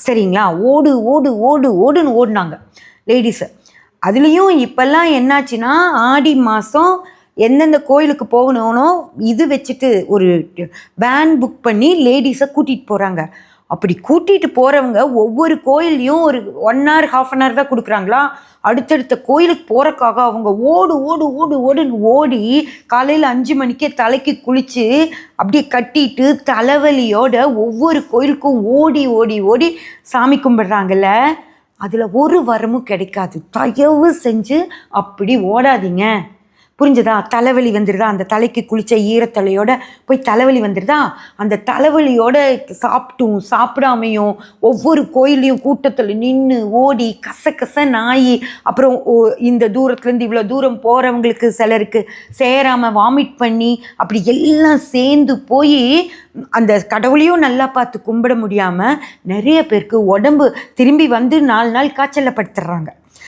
சரிங்களா? ஓடு ஓடு ஓடு ஓடுன்னு ஓடினாங்க லேடிஸு. அதுலேயும் இப்போல்லாம் என்னாச்சுன்னா, ஆடி மாதம் எந்தெந்த கோயிலுக்கு போகணும்னோ இது வச்சுட்டு ஒரு வேன் புக் பண்ணி லேடிஸை கூட்டிகிட்டு போகிறாங்க. அப்படி கூட்டிகிட்டு போகிறவங்க ஒவ்வொரு கோயில்லையும் ஒரு 1 hour 1/2 hour தான் கொடுக்குறாங்களா. அடுத்தடுத்த கோயிலுக்கு போகிறக்காக அவங்க ஓடு ஓடு ஓடு ஓடுன்னு ஓடி காலையில் 5 மணிக்கே தலைக்கு குளித்து அப்படியே கட்டிட்டு தலைவலியோட ஒவ்வொரு கோயிலுக்கும் ஓடி ஓடி ஓடி சாமி கும்பிட்றாங்கல்ல. அதில் ஒரு வரமும் கிடைக்காது. தயவு செஞ்சு அப்படி ஓடாதீங்க. புரிஞ்சுதா? தலைவலி வந்துடுதா, அந்த தலைக்கு குளித்த ஈரத்தலையோட போய் தலைவலி வந்துடுதா, அந்த தலைவலியோட சாப்பிட்டும் சாப்பிடாமையும் ஒவ்வொரு கோயிலையும் கூட்டத்தில் நின்று ஓடி கச நாய், அப்புறம் இந்த தூரத்துலேருந்து இவ்வளோ தூரம் போகிறவங்களுக்கு சிலருக்கு சேராமல் வாமிட் பண்ணி அப்படி எல்லாம் சேர்ந்து போய் அந்த கடவுளையும் நல்லா பார்த்து கும்பிட முடியாமல் நிறைய பேருக்கு உடம்பு திரும்பி வந்து 4 நாள் காய்ச்சலில் படுத்துடுறாங்க.